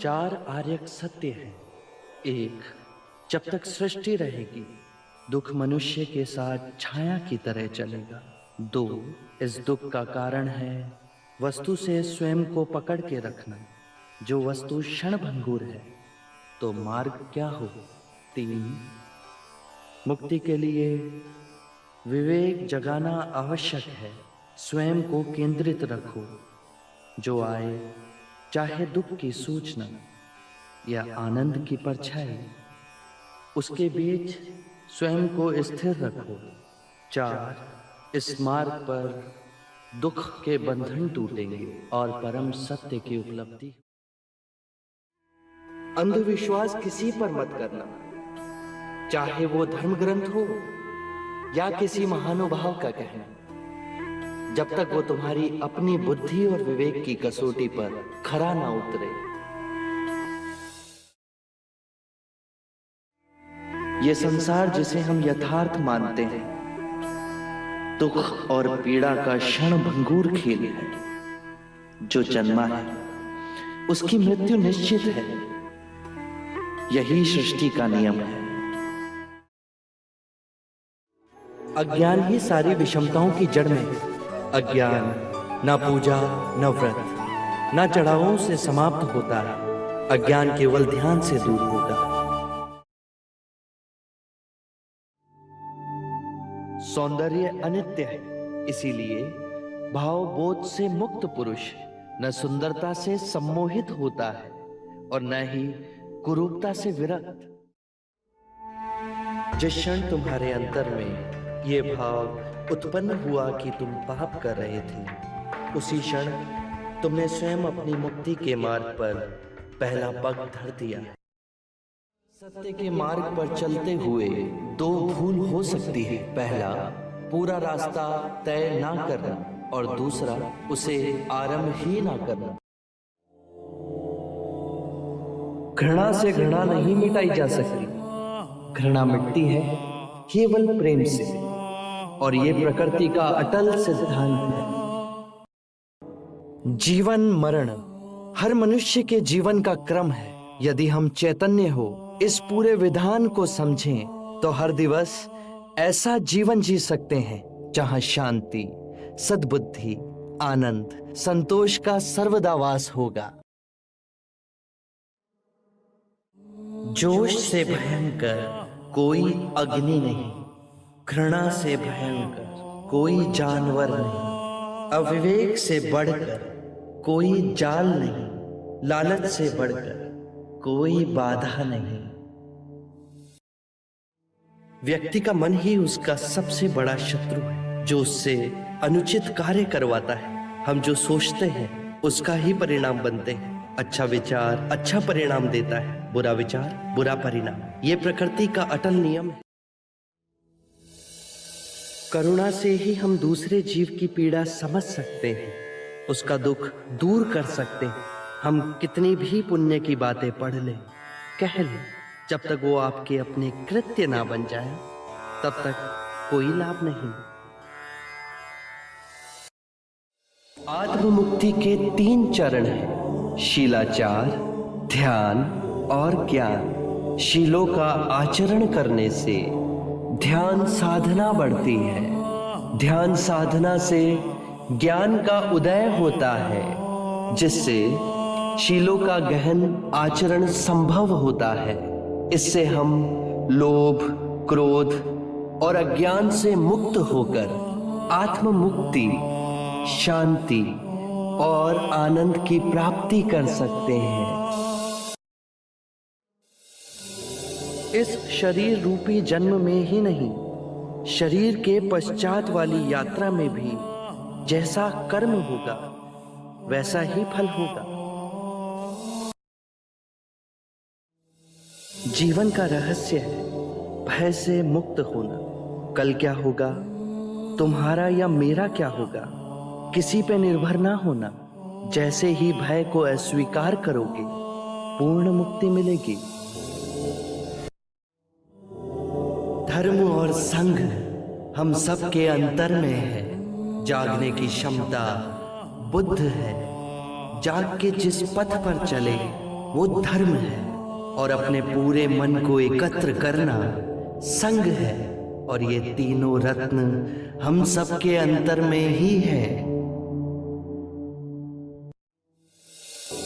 चार आर्यक सत्य हैं। एक, जब तक सृष्टि रहेगी दुख मनुष्य के साथ छाया की तरह चलेगा। दो, इस दुख का कारण है वस्तु से स्वयं को पकड़ के रखना। जो वस्तु क्षणभंगुर है तो मार्ग क्या हो। तीन, मुक्ति के लिए विवेक जगाना आवश्यक है। स्वयं को केंद्रित रखो। जो आए, चाहे दुख की सूचना या आनंद की परछाई, उसके बीच स्वयं को स्थिर रखो। चार, इस मार्ग पर दुख के बंधन टूटेंगे और परम सत्य की उपलब्धि। अंधविश्वास किसी पर मत करना, चाहे वो धर्म ग्रंथ हो या किसी महानुभाव का कहना, जब तक वो तुम्हारी अपनी बुद्धि और विवेक की कसौटी पर खरा ना उतरे। ये संसार जिसे हम यथार्थ मानते हैं, दुख और पीड़ा का क्षणभंगुर खेल है। जो जन्मा है उसकी मृत्यु निश्चित है। यही सृष्टि का नियम है। अज्ञान ही सारी विषमताओं की जड़ में है। अज्ञान न पूजा न व्रत न चढ़ावों से समाप्त होता है। अज्ञान केवल ध्यान से दूर होगा। सौंदर्य अनित्य है, इसीलिए भाव बोध से मुक्त पुरुष न सुंदरता से सम्मोहित होता है और न ही कुरूपता से विरक्त। जिस क्षण तुम्हारे अंतर में ये भाव उत्पन्न हुआ कि तुम पाप कर रहे थे, उसी क्षण तुमने स्वयं अपनी मुक्ति के मार्ग पर पहला पग धर दिया। सत्य के मार्ग पर चलते हुए दो भूल हो सकती है। पहला, पूरा रास्ता तय ना करना, और दूसरा, उसे आरंभ ही ना करना। घृणा से घृणा नहीं मिटाई जा सकती। घृणा मिटती है केवल प्रेम से, और ये प्रकृति का अटल सिद्धांत है। जीवन मरण हर मनुष्य के जीवन का क्रम है। यदि हम चैतन्य हो इस पूरे विधान को समझें तो हर दिवस ऐसा जीवन जी सकते हैं जहां शांति, सद्बुद्धि, आनंद, संतोष का सर्वदा वास होगा। जोश से भयंकर कोई अग्नि नहीं, घृणा से भयंकर कोई जानवर नहीं, अविवेक से बढ़कर कोई जाल नहीं, लालच से बढ़कर कोई बाधा नहीं। व्यक्ति का मन ही उसका सबसे बड़ा शत्रु है, जो उससे अनुचित कार्य करवाता है। हम जो सोचते हैं उसका ही परिणाम बनते हैं। अच्छा विचार अच्छा परिणाम देता है, बुरा विचार बुरा परिणाम। ये प्रकृति का अटल नियम है। करुणा से ही हम दूसरे जीव की पीड़ा समझ सकते हैं, उसका दुख दूर कर सकते हैं। हम कितनी भी पुण्य की बातें पढ़ लें, कह लें, जब तक वो आपके अपने कृत्य ना बन जाए तब तक कोई लाभ नहीं। आत्ममुक्ति के 3 चरण हैं: शीलाचार, ध्यान और ज्ञान। शीलों का आचरण करने से ध्यान साधना बढ़ती है। ध्यान साधना से ज्ञान का उदय होता है, जिससे शीलों का गहन आचरण संभव होता है। इससे हम लोभ, क्रोध और अज्ञान से मुक्त होकर आत्ममुक्ति, शांति और आनंद की प्राप्ति कर सकते हैं। इस शरीर रूपी जन्म में ही नहीं, शरीर के पश्चात वाली यात्रा में भी जैसा कर्म होगा वैसा ही फल होगा। जीवन का रहस्य है भय से मुक्त होना। कल क्या होगा, तुम्हारा या मेरा क्या होगा, किसी पे निर्भर ना होना। जैसे ही भय को अस्वीकार करोगे, पूर्ण मुक्ति मिलेगी। धर्म और संघ हम सब के अंतर में है। जागने की क्षमता बुद्ध है। जाग के जिस पथ पर चले वो धर्म है, और अपने पूरे मन को एकत्र करना संग है। और ये तीनों रत्न हम सबके अंतर में ही है।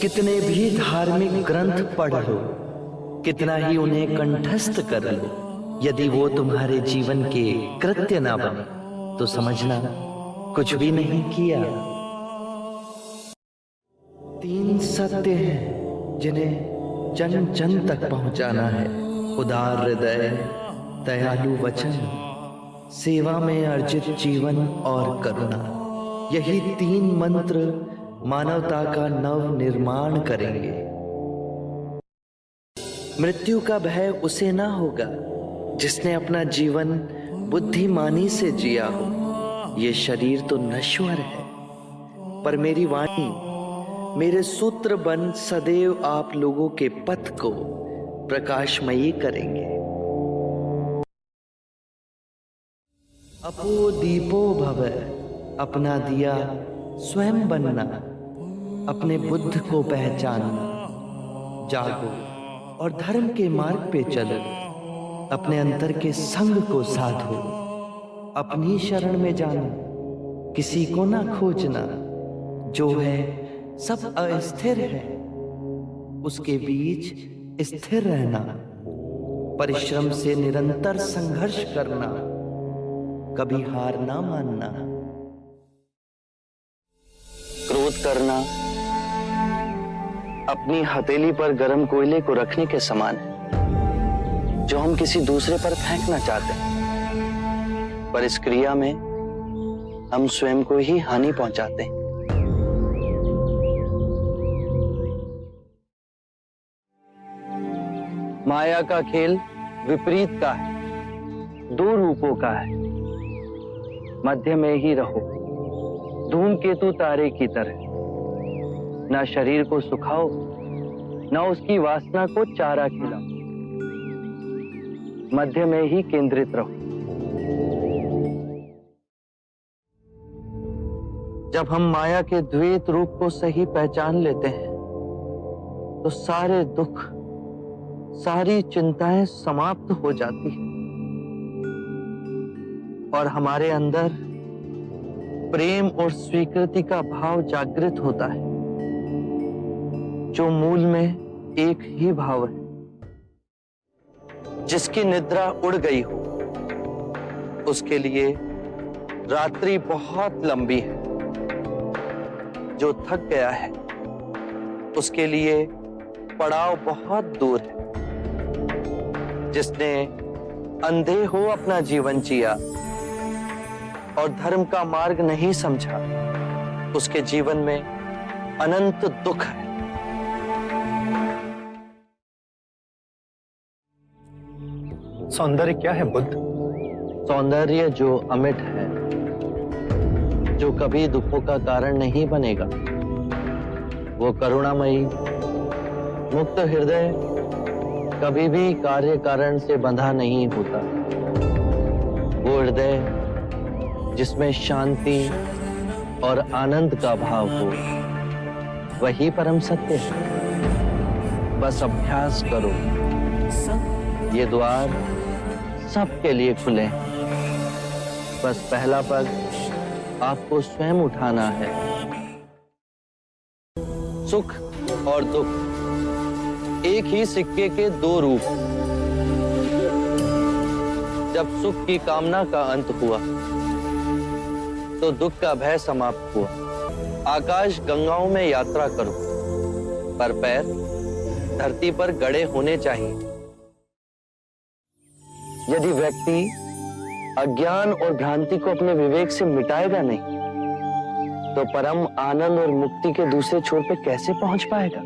कितने भी धार्मिक ग्रंथ पढ़ लो, कितना ही उन्हें कंठस्थ कर लो, यदि वो तुम्हारे जीवन के कृत्य ना बने तो समझना कुछ भी नहीं किया। 3 सत्य हैं जिन्हें जन जन तक पहुंचाना है। उदार हृदय, दयालु वचन, सेवा में अर्जित जीवन और करुणा। यही 3 मंत्र मानवता का नव निर्माण करेंगे। मृत्यु का भय उसे ना होगा जिसने अपना जीवन बुद्धिमानी से जिया हो। ये शरीर तो नश्वर है, पर मेरी वाणी, मेरे सूत्र बन सदैव आप लोगों के पथ को प्रकाशमयी करेंगे। अपो दीपो भव, अपना दिया स्वयं बनना, अपने बुद्ध को पहचानना। जागो और धर्म के मार्ग पे चलो, अपने अंतर के संग को साधो। अपनी शरण में जाना, किसी को ना खोजना। जो है सब अस्थिर है, उसके बीच स्थिर रहना। परिश्रम से निरंतर संघर्ष करना, कभी हार ना मानना। क्रोध करना अपनी हथेली पर गर्म कोयले को रखने के समान है, जो हम किसी दूसरे पर फेंकना चाहते हैं, पर इस क्रिया में हम स्वयं को ही हानि पहुंचाते हैं। माया का खेल विपरीत का है, 2 रूपों का है। मध्य में ही रहो, धूमकेतु तारे की तरह। ना शरीर को सुखाओ, ना उसकी वासना को चारा खिलाओ। मध्य में ही केंद्रित रहो। जब हम माया के द्वैत रूप को सही पहचान लेते हैं, तो सारे दुख, सारी चिंताएं समाप्त हो जाती हैं और हमारे अंदर प्रेम और स्वीकृति का भाव जागृत होता है, जो मूल में एक ही भाव है। जिसकी निद्रा उड़ गई हो, उसके लिए रात्रि बहुत लंबी है। जो थक गया है, उसके लिए पड़ाव बहुत दूर है। जिसने अंधे हो अपना जीवन जिया और धर्म का मार्ग नहीं समझा, उसके जीवन में अनंत दुख है। सौंदर्य क्या है बुद्ध? सौंदर्य जो अमिट है, जो कभी दुखों का कारण नहीं बनेगा, वो करुणामयी, मुक्त हृदय, कभी भी कार्य कारण से बंधा नहीं होता। वो हृदय जिसमें शांति और आनंद का भाव हो, वही परम सत्य है। बस अभ्यास करो, ये द्वार सबके लिए खुले हैं। बस पहला पग आपको स्वयं उठाना है। सुख और दुख एक ही सिक्के के 2 रूप। जब सुख की कामना का अंत हुआ, तो दुख का भय समाप्त हुआ। आकाश गंगाओं में यात्रा करो, पर पैर धरती पर गड़े होने चाहिए। यदि व्यक्ति अज्ञान और भ्रांति को अपने विवेक से मिटाएगा नहीं, तो परम आनंद और मुक्ति के दूसरे छोर पे कैसे पहुंच पाएगा?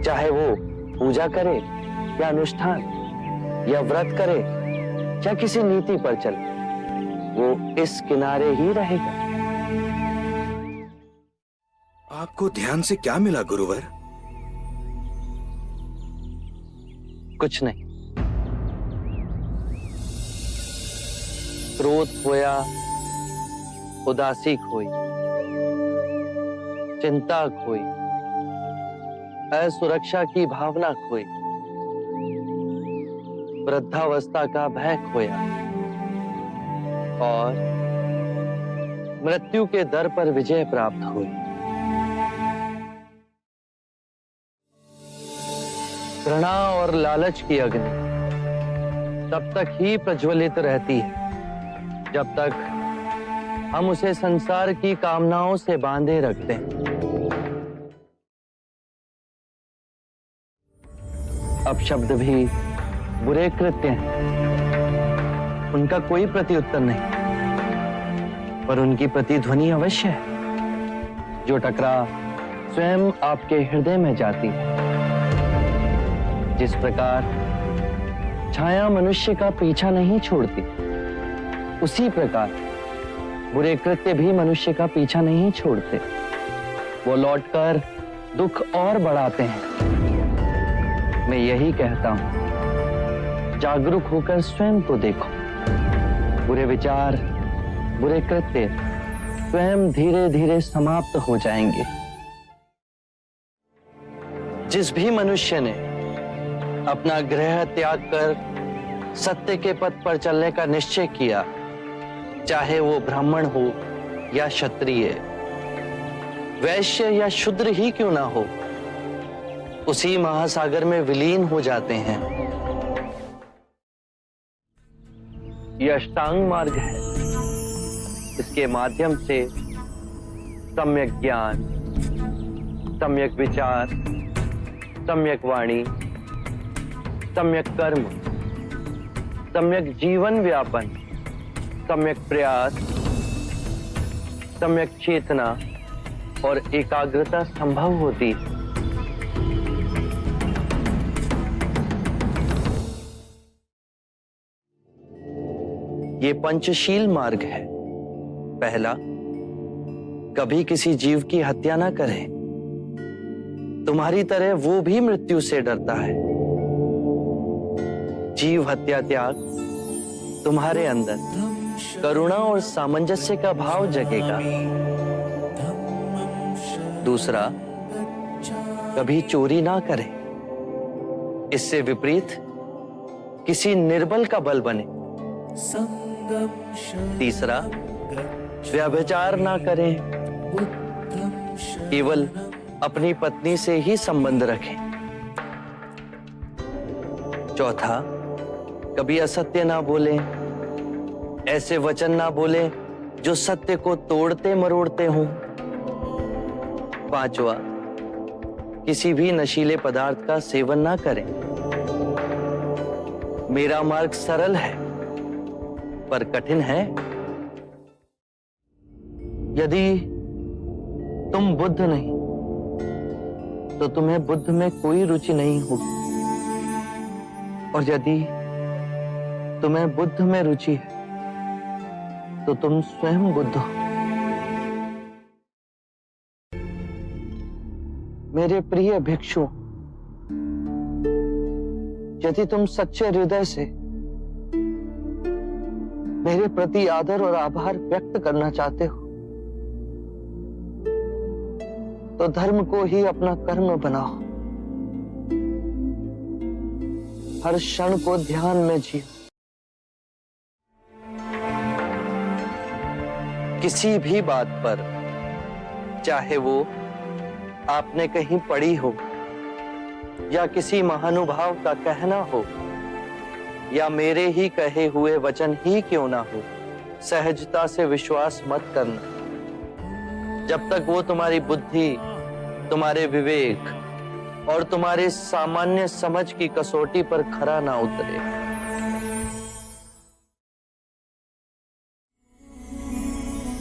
चाहे वो पूजा करे या अनुष्ठान, या व्रत करे या किसी नीति पर चले, वो इस किनारे ही रहेगा। आपको ध्यान से क्या मिला गुरुवर? कुछ नहीं। क्रोध खोया, उदासी खोई, चिंता खोई, असुरक्षा की भावना खोई, वृद्धावस्था का भय खोया और मृत्यु के दर पर विजय प्राप्त हुई। घृणा और लालच की अग्नि तब तक ही प्रज्वलित रहती है जब तक हम उसे संसार की कामनाओं से बांधे रखते हैं। अपशब्द भी बुरे कृत्य हैं, उनका कोई प्रत्युत्तर नहीं, पर उनकी प्रतिध्वनि अवश्य है, जो टकरा स्वयं आपके हृदय में जाती है। जिस प्रकार छाया मनुष्य का पीछा नहीं छोड़ती, उसी प्रकार बुरे कृत्य भी मनुष्य का पीछा नहीं छोड़ते। वो लौटकर दुख और बढ़ाते हैं। मैं यही कहता हूं, जागरूक होकर स्वयं को देखो। बुरे विचार, बुरे कृत्य स्वयं धीरे धीरे समाप्त हो जाएंगे। जिस भी मनुष्य ने अपना गृह त्याग कर सत्य के पथ पर चलने का निश्चय किया, चाहे वो ब्राह्मण हो या क्षत्रिय, वैश्य या शूद्र ही क्यों ना हो, उसी महासागर में विलीन हो जाते हैं। यह अष्टांग मार्ग है। इसके माध्यम से सम्यक ज्ञान, सम्यक विचार, सम्यक वाणी, सम्यक कर्म, सम्यक जीवन व्यापन, सम्यक प्रयास, सम्यक चेतना और एकाग्रता संभव होती है। ये पंचशील मार्ग है। पहला, कभी किसी जीव की हत्या ना करें। तुम्हारी तरह वो भी मृत्यु से डरता है। जीव हत्या त्याग तुम्हारे अंदर करुणा और सामंजस्य का भाव जगेगा। दूसरा, कभी चोरी ना करें। इससे विपरीत किसी निर्बल का बल बने। तीसरा, व्यभिचार ना करें, केवल अपनी पत्नी से ही संबंध रखें। चौथा, कभी असत्य ना बोलें, ऐसे वचन ना बोलें जो सत्य को तोड़ते मरोड़ते हों। पांचवा, किसी भी नशीले पदार्थ का सेवन ना करें। मेरा मार्ग सरल है पर कठिन है। यदि तुम बुद्ध नहीं तो तुम्हें बुद्ध में कोई रुचि नहीं होगी, और यदि तुम्हें बुद्ध में रुचि है तो तुम स्वयं बुद्ध हो। मेरे प्रिय भिक्षु, यदि तुम सच्चे हृदय से मेरे प्रति आदर और आभार व्यक्त करना चाहते हो तो धर्म को ही अपना कर्म बनाओ। हर क्षण को ध्यान में जियो। किसी भी बात पर, चाहे वो आपने कहीं पढ़ी हो या किसी महानुभाव का कहना हो या मेरे ही कहे हुए वचन ही क्यों ना हो, सहजता से विश्वास मत करना जब तक वो तुम्हारी बुद्धि, तुम्हारे विवेक और तुम्हारे सामान्य समझ की कसौटी पर खरा ना उतरे।